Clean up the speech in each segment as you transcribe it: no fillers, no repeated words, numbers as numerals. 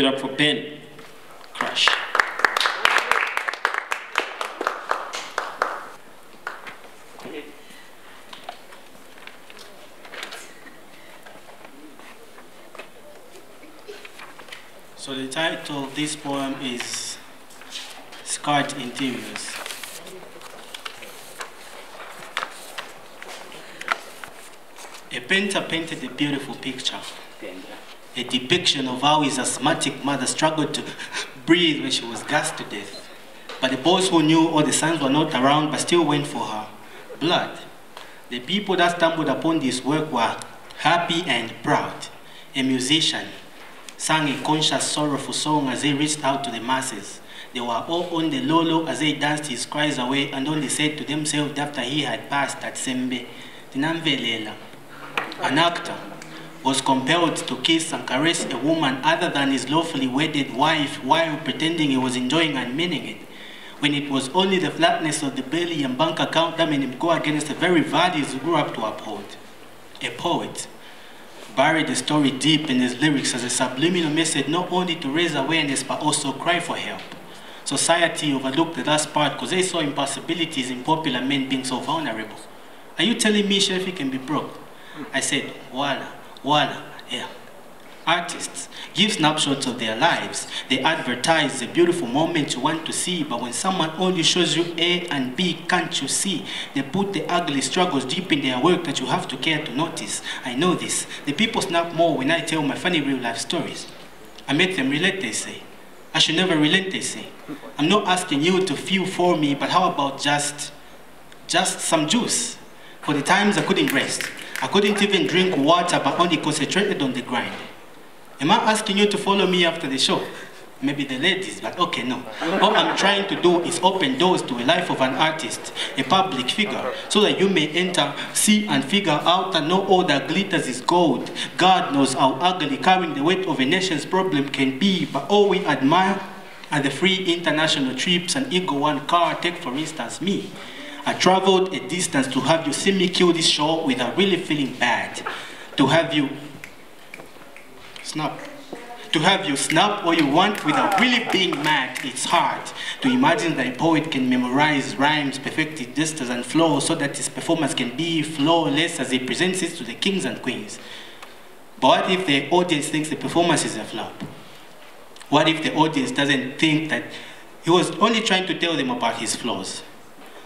it up for Ben. Crush. So the title of this poem is Scarred Interiors. A painter painted a beautiful picture, a depiction of how his asthmatic mother struggled to breathe when she was gassed to death. But the boys who knew all the sons were not around but still went for her blood. The people that stumbled upon this work were happy and proud. A musician sang a conscious, sorrowful song as they reached out to the masses. They were all on the low as they danced his cries away and only said to themselves after he had passed at Sembe, Tinamvelela. An actor was compelled to kiss and caress a woman other than his lawfully wedded wife while pretending he was enjoying and meaning it, when it was only the flatness of the belly and bank account that made him go against the very values he grew up to uphold. A poet buried the story deep in his lyrics as a subliminal message not only to raise awareness but also cry for help. Society overlooked the last part because they saw impossibilities in popular men being so vulnerable. Are you telling me Sheriff can be broke? I said, Walla, yeah. Artists give snapshots of their lives. They advertise the beautiful moment you want to see, but when someone only shows you A and B, can't you see? They put the ugly struggles deep in their work that you have to care to notice. I know this. The people snap more when I tell my funny real life stories. I make them relate, they say. I should never relent, they say. I'm not asking you to feel for me, but how about just some juice? For the times I couldn't rest. I couldn't even drink water, but only concentrated on the grind. Am I asking you to follow me after the show? Maybe the ladies, but okay, no. All I'm trying to do is open doors to a life of an artist, a public figure, so that you may enter, see, and figure out and know all that glitters is gold. God knows how ugly carrying the weight of a nation's problem can be, but all we admire are the free international trips and Eagle One car. Take, for instance, me. I traveled a distance to have you see me kill this show without really feeling bad. To have you snap. To have you snap all you want without really being mad. It's hard to imagine that a poet can memorize rhymes, perfect gestures and flows so that his performance can be flawless as he presents it to the kings and queens. But what if the audience thinks the performance is a flop? What if the audience doesn't think that he was only trying to tell them about his flaws?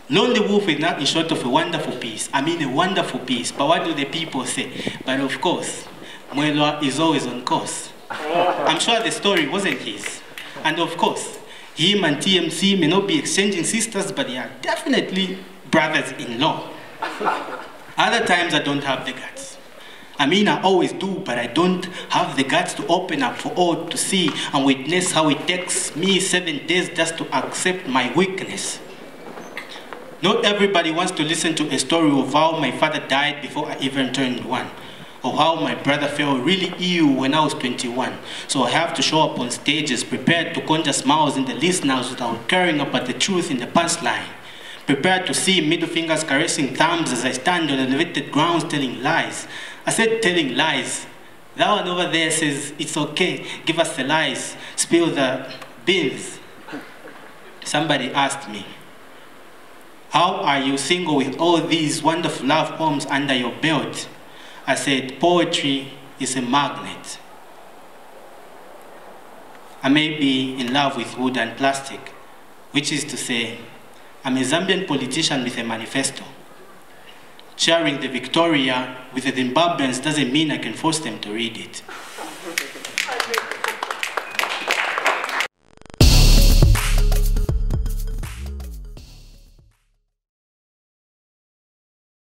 Lonely Wolf is nothing short of a wonderful piece. I mean a wonderful piece. But what do the people say? But of course, Mwelwa is always on course. I'm sure the story wasn't his. And of course, him and TMC may not be exchanging sisters, but they are definitely brothers-in-law. Other times I don't have the guts. I mean, I always do, but I don't have the guts to open up for all to see and witness how it takes me 7 days just to accept my weakness. Not everybody wants to listen to a story of how my father died before I even turned 1, or how my brother fell really ill when I was 21. So I have to show up on stages prepared to conjure smiles in the listeners without caring about the truth in the punchline. Prepared to see middle fingers caressing thumbs as I stand on elevated grounds telling lies. I said telling lies. That one over there says, it's okay, give us the lies, spill the beans. Somebody asked me, how are you single with all these wonderful love poems under your belt? I said, poetry is a magnet. I may be in love with wood and plastic, which is to say, I'm a Zambian politician with a manifesto. Sharing the Victoria with the Zimbabweans doesn't mean I can force them to read it.